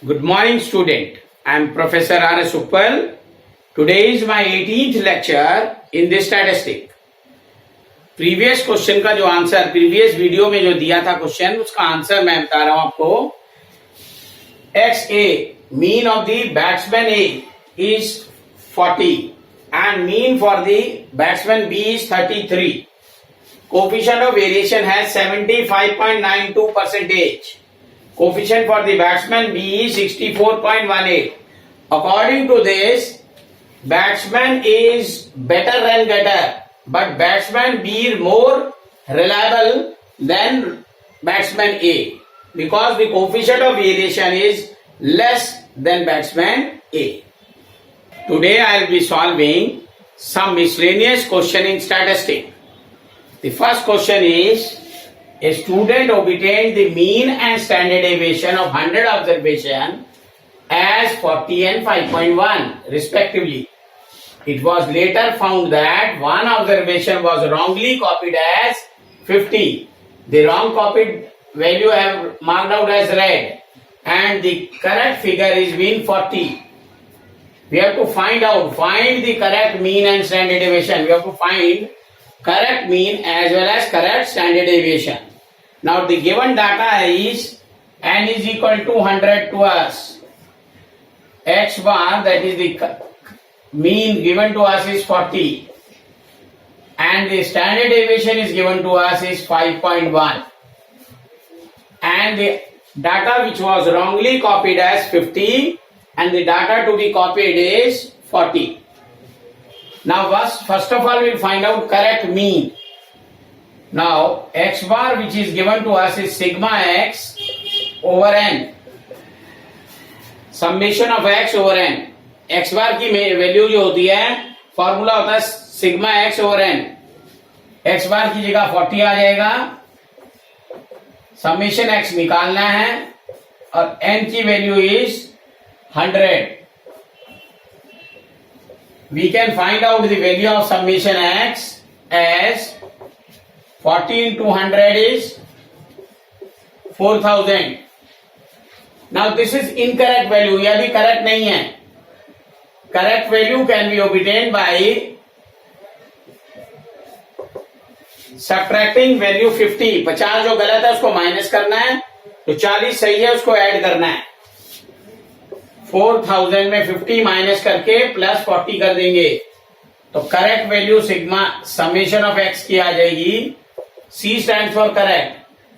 Good morning, student. I am Professor R.S. Uppal. Today is my 18th lecture in this statistic. Previous question का जो answer previous video में जो दिया था question, उसका answer मैं बता रहा हूं आपको. XA, mean of the batsman A is 40 and mean for the batsman B is 33. Coefficient of variation has 75.92%. Coefficient for the batsman B is 64.18. According to this, batsman A is better run getter, but batsman B is more reliable than batsman A because the coefficient of variation is less than batsman A. Today I will be solving some miscellaneous question in statistics. The first question is, a student obtained the mean and standard deviation of 100 observation as 40 and 5.1 respectively. It was later found that one observation was wrongly copied as 50. The wrong copied value have marked out as red and the correct figure is mean 40. We have to find the correct mean and standard deviation. We have to find correct mean as well as correct standard deviation. Now the given data is n is equal to 100 to us. X bar, that is the mean given to us, is 40 and the standard deviation is given to us is 5.1 and the data which was wrongly copied as 50 and the data to be copied is 40. Now first of all we will find out correct mean. Now x bar which is given to us is sigma x over n, summation of x over n. x bar की value जो होती है, formula होता है sigma x over n. x बार की जगह 40 आ जाएगा, summation x निकालना है और n की value is 100. We can find out the value of summation x as 40 into 100 is 4000. Now this is incorrect value, यह भी correct नहीं है. Correct value can be obtained by subtracting value 50. 50 जो गलत है उसको माइनस करना है, तो 40 सही है उसको ऐड करना है. 4000 में 50 माइनस करके प्लस 40 कर देंगे तो correct value sigma summation of x की आ जाएगी. C stand for correct.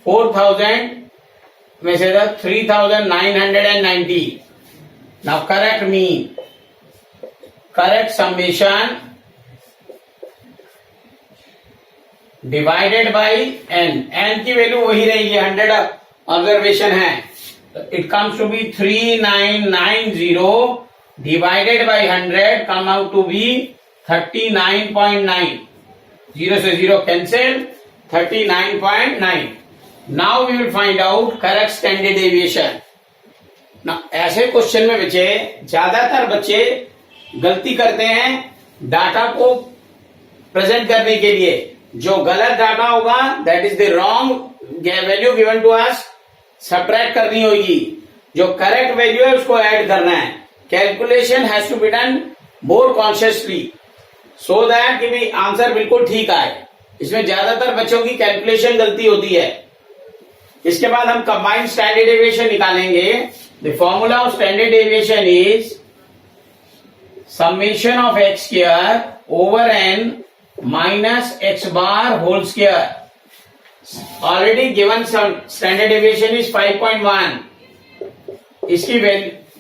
4000 में से 3990. Now correct mean, correct summation divided by n. n की वैल्यू वही रहेगी, 100 ऑब्जर्वेशन है, it comes to be 3990 divided by 100 come out to be 39.9. 0 से 0 cancel, 39.9. Now we will find out correct standard deviation. Now ऐसे question में बच्चे ज्यादातर बच्चे गलती करते हैं डाटा को प्रेजेंट करने के लिए. जो गलत डाटा होगा that is the wrong value given to us, subtract करनी होगी. जो करेक्ट वैल्यू है उसको ऐड करना है. Calculation has to be done more consciously so that कि भी आंसर बिल्कुल ठीक आए. इसमें ज्यादातर बच्चों की कैलकुलेशन गलती होती है. इसके बाद हम कंबाइंड स्टैंडर्ड डेविएशन निकालेंगे. The formula of standard deviation is summation of x square over n minus x bar whole square. Already given some standard deviation is 5.1. इसकी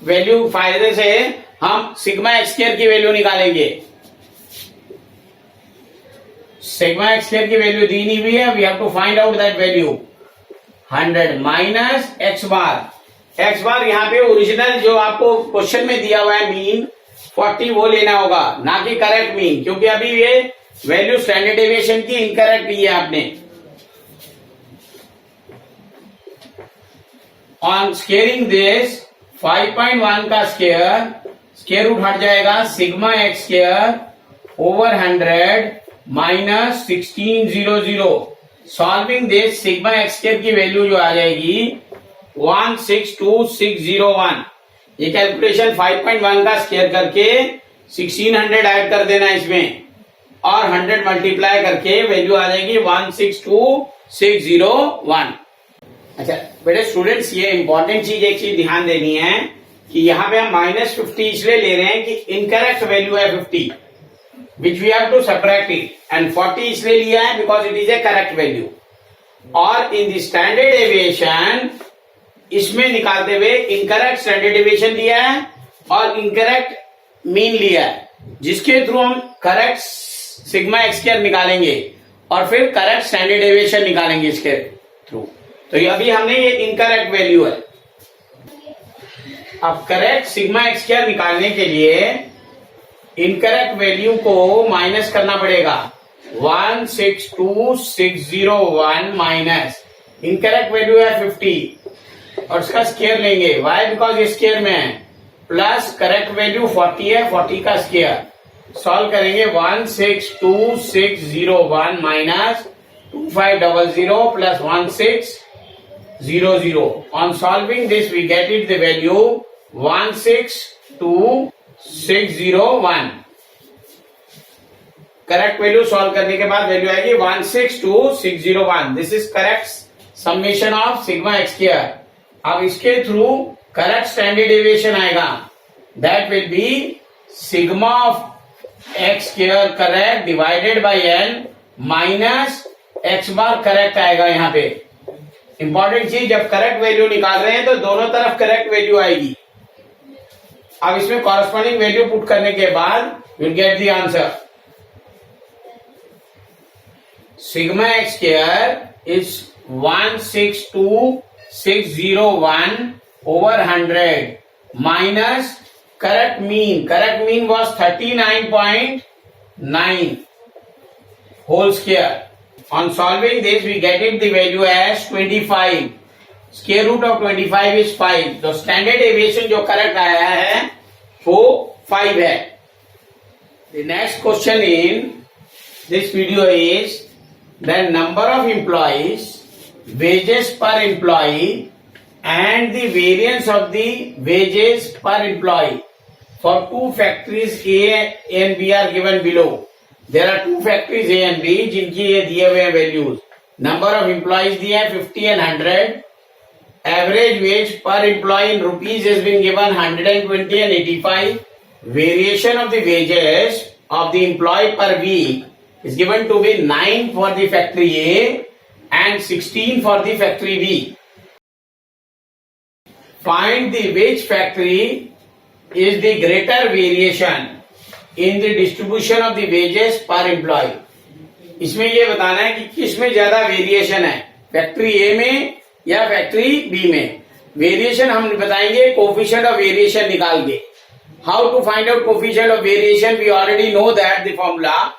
वैल्यू फायदे से हम सिग्मा एक्स स्क्वायर की वैल्यू निकालेंगे. Sigma x square की value दी नहीं हुई है, we have to find out that value. 100 minus x bar. X bar यहाँ पे ओरिजिनल जो आपको क्वेश्चन में दिया हुआ है मीन 40 वो लेना होगा, ना कि करेक्ट मीन, क्योंकि अभी ये वैल्यू स्टैंडर्ड डेविएशन की इनकरेक्ट ली है आपने. On squaring this 5.1 का स्क्वायर रूट हट जाएगा, sigma x square over 100 minus 1600. Solving this sigma x square की वैल्यू जो आ जाएगी 162601. ये कैलकुलेशन 5.1 का स्क्वायर करके 1600 ऐड कर देना इसमें और 100 मल्टीप्लाई करके वैल्यू आ जाएगी 162601। अच्छा बेटे स्टूडेंट्स, ये इंपॉर्टेंट चीज एक चीज ध्यान देनी है कि यहाँ पे हम -50 इसलिए ले रहे हैं कि इनकरेक्ट वैल्यू है 50 which we have to subtract it, and 40 इसलिए लिया है because it is a correct value. और इन द स्टैंडर्ड डेविएशन इसमें निकालते हुए इनकरेक्ट स्टैंडर्ड डेविएशन लिया है और इनकरेक्ट मीन लिया है, जिसके थ्रू हम करेक्ट सिग्मा एक्स स्क्वायर निकालेंगे और फिर करेक्ट स्टैंडर्ड डेविएशन निकालेंगे इसके थ्रू। तो ये अभी हमने ये इनकरेक्ट वैल्यू है। अब करेक्ट सिग्मा एक्स स्क्वायर निकालने के लिए इनकरेक्ट वैल्यू को माइनस करना पड़ेगा। 162601 माइनस इनकरेक्ट वैल्यू है 50 और उसका स्क्वायर लेंगे। वाई? बिकॉज ये स्क्वायर में है। प्लस करेक्ट वैल्यू 40 है, 40 का स्क्वायर सॉल्व करेंगे। 162601 minus 2500 plus 1600। On solving this we get it the value 162,601। Correct value solve करने के बाद वैल्यू आएगी 162,601। This is correct summation of sigma x square. अब इसके थ्रू करेक्ट स्टैंडर्ड डेविएशन आएगा, that will be sigma of x square correct divided by n minus x bar correct आएगा। यहाँ पे इंपॉर्टेंट चीज, जब करेक्ट वैल्यू निकाल रहे हैं तो दोनों तरफ करेक्ट वैल्यू आएगी। अब इसमें कॉरेस्पॉन्डिंग वैल्यू पुट करने के बाद will get the answer. Sigma x square is 162,601 over 100 minus correct mean was 39.9 whole square. On solving this, we get it the value as 25. Square root of 25 is 5. तो standard deviation जो correct आया है वो 5 है। The next question in this video is the number of employees, wages per employee, and the variance of the wages per employee for two factories A and B are given below. There are two factories A and B जिनकी ये दिए हुए values. Number of employees दिए हैं 50 and 100। Average wage per employee in rupees is been given 120 and 85। Variation of the wages of the employee per week is given to be 9 for the factory A and 16 for the factory B. Find the which factory is the greater variation in the distribution of the wages per employee. इसमें ये बताना है कि किस में ज्यादा variation है, factory ए में या फैक्ट्री बी में। वेरिएशन हम बताएंगे कोफिशिएंट ऑफ वेरिएशन निकाल के। How to find out coefficient of variation? We already know that the formula.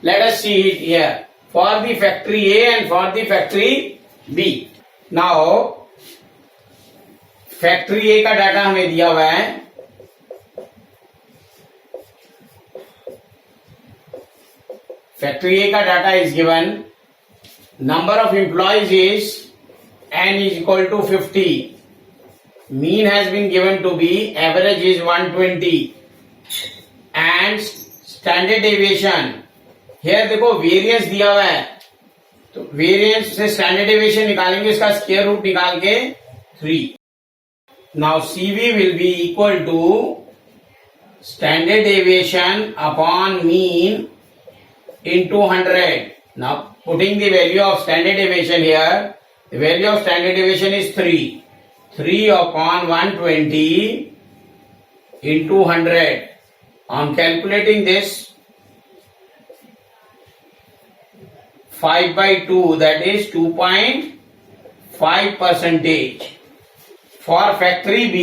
Let us see it here for the factory A and for the factory B. Now factory A का data हमें दिया हुआ है। Factory A का data is given. Number of employees is n is equal to 50. Mean has been given to be, average is 120 and standard deviation here देखो variance दिया हुआ है, तो वेरिएंस से स्टैंडर्ड डेविएशन निकालेंगे, इसका स्क्वायर रूट निकाल के 3। Now CV will be equal to standard deviation upon mean into 100. Now putting the value of standard deviation here, the value of standard deviation is 3. 3 upon 120 into 100. On calculating this, 5 by 2, that is 2.5%. For factory B,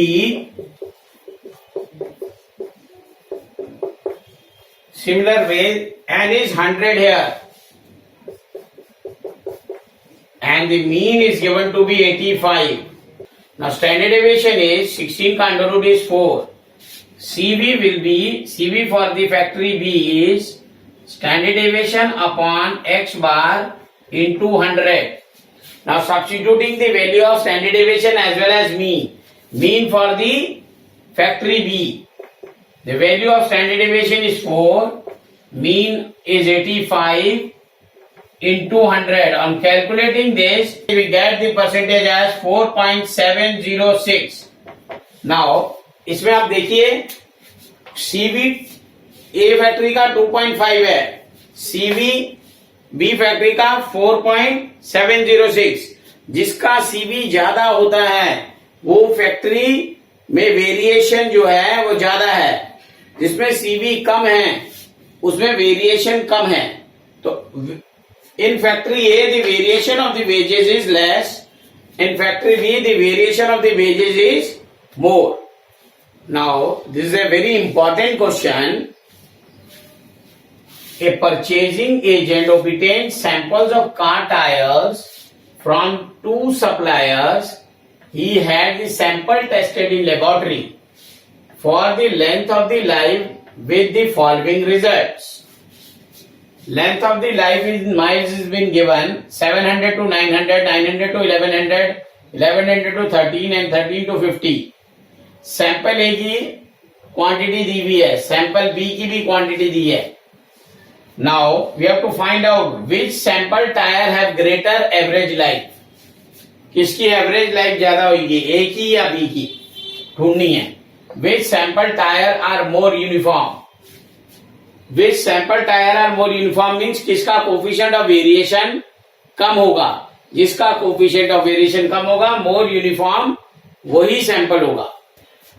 similar way, n is 100 here. And the mean is given to be 85. Now standard deviation is 16 का under root is 4. CV will be, CV for the factory B is standard deviation upon x bar into 100. Now substituting the value of standard deviation as well as mean. Mean for the factory B. The value of standard deviation is 4, mean is 85 into 100. On calculating this, we get the percentage as 4.706. Now, इसमें आप देखिए CV A factory का 2.5 है, CV B factory का 4.706. जिसका CV ज्यादा होता है वो फैक्ट्री में वेरिएशन जो है वो ज्यादा है, जिसमें CV कम है उसमें वेरिएशन कम है. तो in factory A the variation of the wages is less, in factory B the variation of the wages is more. Now this is a very important question. A purchasing agent obtained samples of car tires from 2 suppliers. He had the sample tested in laboratory for the length of the life with the following results. Length of the life in miles has been given 700 to 900, 900 to 1100, 1100 to 13 and 13 to 50. Sample ए की quantity दी हुई है, sample B की भी quantity दी है. Now we have to find out which sample tyre have greater average life. किसकी average life ज्यादा होगी, ए की या बी की, ढूंढनी है. Which sample tyre are more uniform. Which sample tyre are more uniform means किसका कोफिशिएंट ऑफ वेरिएशन कम होगा. जिसका कोफिशिएंट ऑफ वेरिएशन कम होगा, मोर यूनिफॉर्म, वही सैंपल होगा.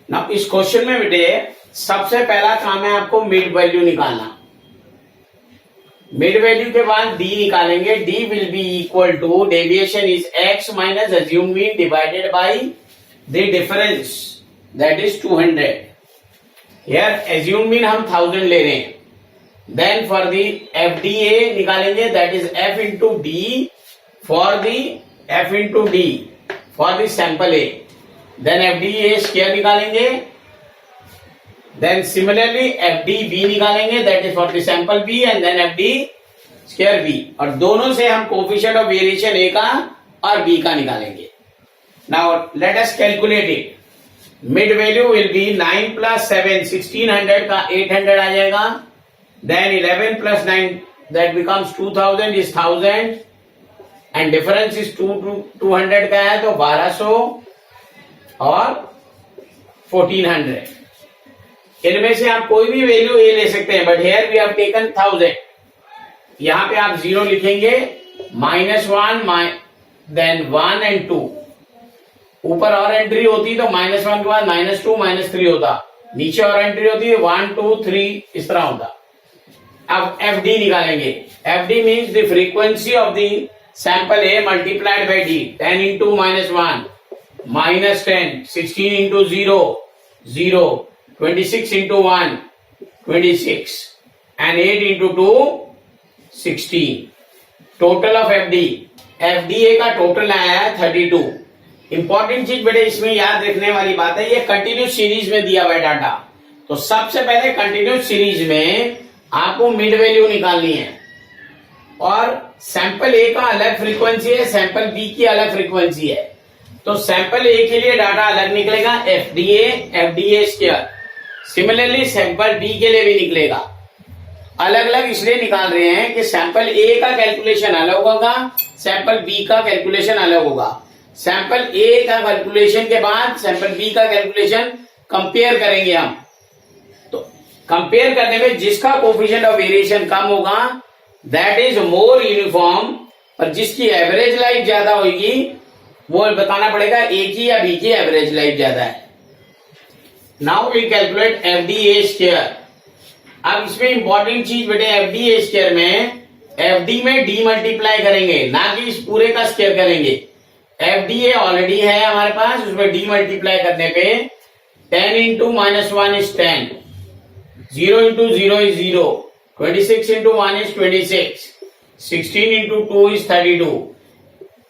ना इस क्वेश्चन में बेटे सबसे पहला काम है आपको मिड वैल्यू निकालना. मिड वैल्यू के बाद डी निकालेंगे. D will be equal to deviation is x minus assumed mean divided by the difference that is 200. Here assumed mean हम 1000 ले रहे हैं. देन फॉर द एफडीए निकालेंगे that is f into d for the f into d for the sample A. Then FDA square निकालेंगे. Then similarly FD B निकालेंगे that is for the sample B and then FD square B. और दोनों से हम coefficient of variation ए का और B का निकालेंगे. Now let us calculate it. Mid value will be 9 plus 7 1600 का 800 आ जाएगा. Then 11 plus 9 that becomes 2000 is 1000 and difference is 200 का है तो 1200 और 1400. इनमें से आप कोई भी वैल्यू ए ले सकते हैं, but here we have taken 1000. यहां पे आप 0 लिखेंगे, -1 देन 1 एंड 2. ऊपर और एंट्री होती तो -1 के बाद -2 -3 होता. नीचे और एंट्री होती है 1 2 3 इस तरह होता. अब एफ डी निकालेंगे. F D means the frequency of the sample A multiplied by D. 10 into -1 -10, 16 into 0, 0, 26 into 1, 26, and 8 into 2, 16. Total of FD. FDA का टोटल आया है 32. इंपॉर्टेंट चीज बेटे इसमें याद रखने वाली बात है, ये कंटिन्यूस सीरीज में दिया हुआ है डाटा. तो सबसे पहले कंटिन्यूस सीरीज में आपको मिड वैल्यू निकालनी है. और सैंपल ए का अलग फ्रीक्वेंसी है, सैंपल बी की अलग फ्रीक्वेंसी है. तो सैंपल ए के लिए डाटा अलग निकलेगा, FDA square. Similarly sample B के लिए भी निकलेगा. अलग अलग इसलिए निकाल रहे हैं कि सैंपल ए का कैलकुलेशन अलग होगा, सैंपल बी का कैलकुलेशन अलग होगा. सैंपल ए का कैलकुलेशन के बाद सैंपल बी का कैलकुलेशन कंपेयर करेंगे हम. तो कंपेयर करने में जिसका कोफिशिएंट ऑफ वेरिएशन कम होगा दैट इज मोर यूनिफॉर्म, और जिसकी एवरेज लाइफ ज्यादा होगी वो बताना पड़ेगा ए की या बी की एवरेज लाइफ ज्यादा है. Now we calculate FDA square. अब इसमें इंपॉर्टेंट चीज बेटे एफडीए स्क्वायर में एफडी में डी मल्टीप्लाई करेंगे, ना कि इस पूरे का स्क्वायर करेंगे. एफडीए ऑलरेडी है हमारे पास, उसमें डी मल्टीप्लाई करने पे 10 into -1 is 10, 0 into 0 is 0, 26 into 1 is 26, 16 into 2 is 32.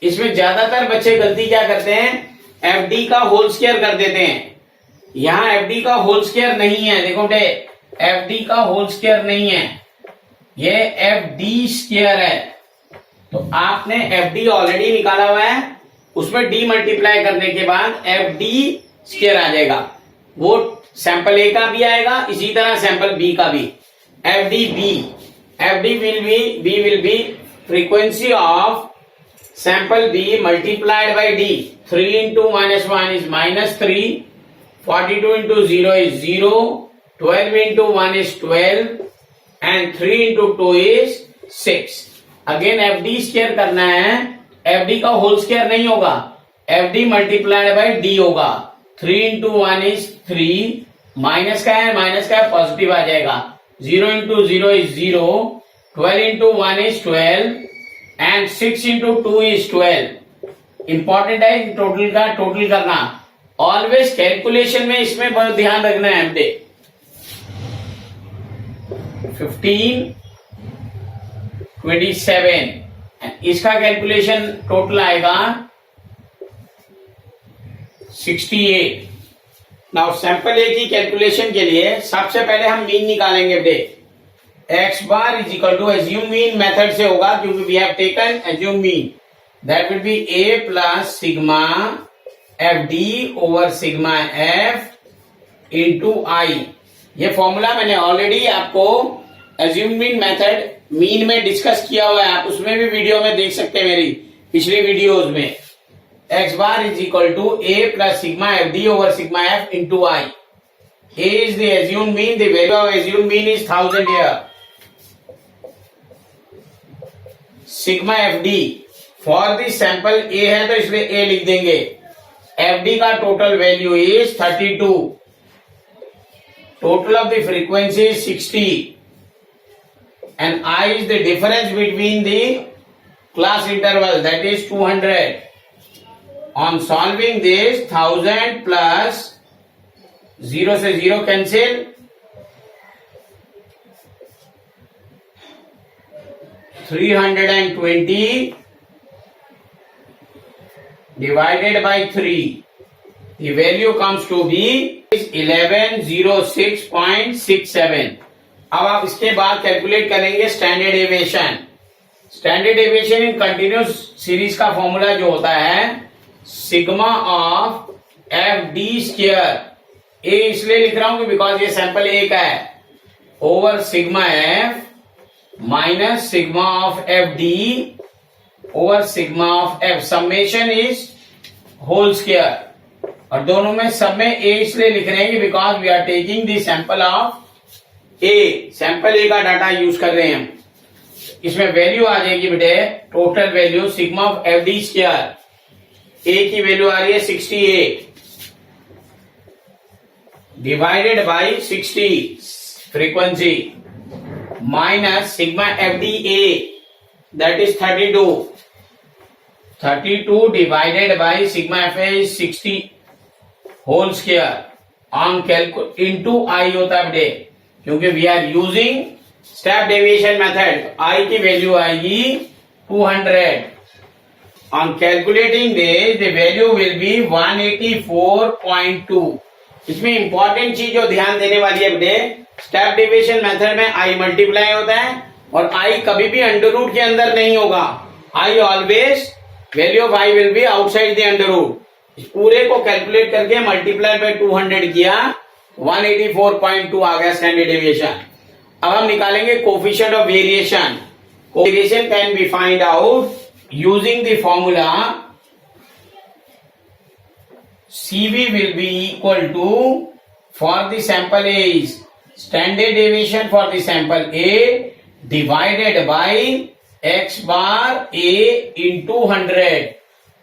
इसमें ज्यादातर बच्चे गलती क्या करते हैं, एफडी का होल स्क्वायर कर देते हैं. यहां एफडी का होल स्क्वायर नहीं है. देखो बेटे एफडी का होल स्क्वायर नहीं है, ये एफडी स्क्वायर है. तो आपने एफडी ऑलरेडी निकाला हुआ है, उसमें डी मल्टीप्लाई करने के बाद एफडी स्क्वायर आ जाएगा. वो सैंपल ए का भी आएगा, इसी तरह सैंपल बी का भी। F D will be frequency of sample B multiplied by D. 3 into -1 is -3, 42 into 0 is 0, 12 into 1 is 12 and 3 into 2 is 6। Again F d square करना है, एफ डी का होल स्क्वायर नहीं होगा, F D multiplied by D होगा। 3 into 1 is 3, minus का है positive आ जाएगा। 0 into 0 is 0, 12 into 1 is 12 and 6 into 2 is 12। Important है टोटल करना। ऑलवेज कैलकुलेशन में इसमें बहुत ध्यान रखना है। हमने 15, 27 इसका कैलकुलेशन टोटल आएगा 68। नाउ सैंपल ए की कैलकुलेशन के लिए सबसे पहले हम मीन निकालेंगे बेटे। X bar is equal to assumed mean method से होगा, क्योंकि we have taken assumed mean. That will be A plus sigma f D over sigma f into i. ये फॉर्मूला मैंने ऑलरेडी आपको एज्यूम मीन मेथड मीन में discuss किया हुआ है, आप उसमें भी वीडियो में देख सकते हैं मेरी पिछली वीडियोज में। X bar is equal to A plus sigma f D over sigma f into i. A is the assumed mean, the value of assumed mean is 1000 here. Sigma f d for the sample A है तो इसलिए A लिख देंगे। F d का total value is 32, total of the frequency is 60 and I is the difference between the class interval, that is 200. On solving this, 1000 plus 0 से 0 cancel, 320 divided by 3, the value comes to be 1106.67। अब आप इसके बाद calculate करेंगे standard deviation. Standard deviation in continuous series का formula जो होता है sigma of F d square. A इसलिए लिख रहा हूं कि बिकॉज ये सैंपल ए का है, over sigma F minus sigma of F D over sigma of F. Summation is whole square, और दोनों में सब में ए इसलिए लिख रहे हैं कि because we are taking the sample of A, sample A का डाटा यूज कर रहे हैं हम। इसमें वैल्यू आ जाएगी बेटे, total value sigma of F d square. A की वैल्यू आ रही है 68 divided by 60 frequency minus sigma f d A that is 32 divided by sigma f A is 60 whole square on calculate into i होता है बेटे, क्योंकि we are using step deviation method. I की value आएगी 200। On calculating this the value will be 184.2। इसमें important चीज जो ध्यान देने वाली है बेटे, स्टेप डेविएशन मेथड में आई मल्टीप्लाई होता है और आई कभी भी अंडर रूट के अंदर नहीं होगा। I always value of I will be outside the under root. इस पूरे को कैलकुलेट करके मल्टीप्लाई बाय 200 किया, 184.2 आ गया स्टैंडर्ड डेविएशन। अब हम निकालेंगे coefficient of variation. Variation can be find out using the formula CV will be equal to, for the sample A is standard deviation for the sample A divided by x bar A into 100.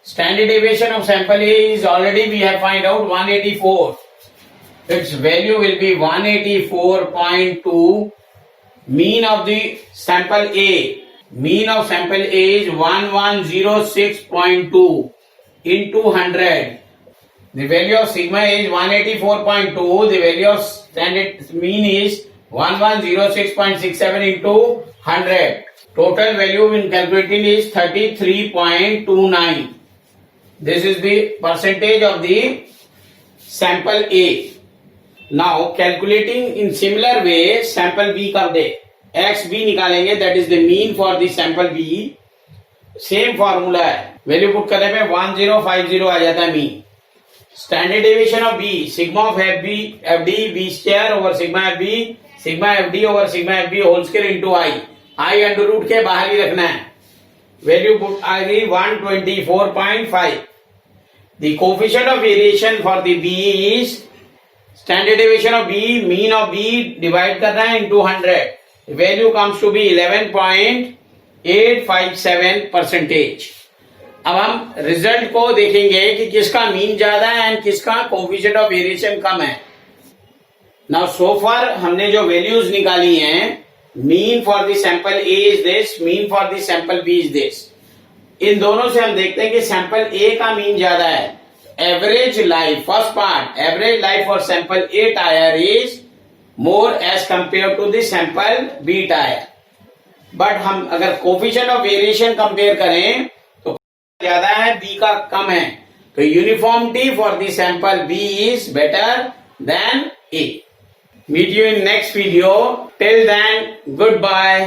Standard deviation of sample A is already we have find out 184. Its value will be 184.2. Mean of the sample A. Mean of sample A is 1106.2 into 100. The value of sigma is 184.2. The value of standard mean is 1106.67 into 100. Total value in calculating is 33.29. This is the percentage of the sample A. Now calculating in similar way sample B कर दे, XB निकालेंगे, that is the mean for the sample B. Same formula है, value put करने पे 1050 आ जाता है mean. Standard deviation of B, sigma of FD, B square over sigma FD over sigma FB whole square into I under root के बाहर ही रखना है. Value put आ गई 124.5. The coefficient of variation for the B is standard deviation of B, mean of B divide करना है into 100. The value comes to be 11.857%. अब हम result को देखेंगे कि किसका मीन ज्यादा है एंड किसका कोफिशिएंट ऑफ वेरिएशन कम है. नाउ सो फार हमने जो वैल्यूज निकाली हैं, mean for the sample A is this, mean for the sample B is this. इन दोनों से हम देखते हैं कि सैंपल ए का मीन ज्यादा है. Average life, first part, average life for sample A tyre is more as compare to the sample B tyre. But हम अगर कोफिशिएंट ऑफ वेरिएशन कंपेयर करें तो ज्यादा है, बी का कम है. तो uniformity for the sample B is better than A. Meet you in next video. Till then, goodbye.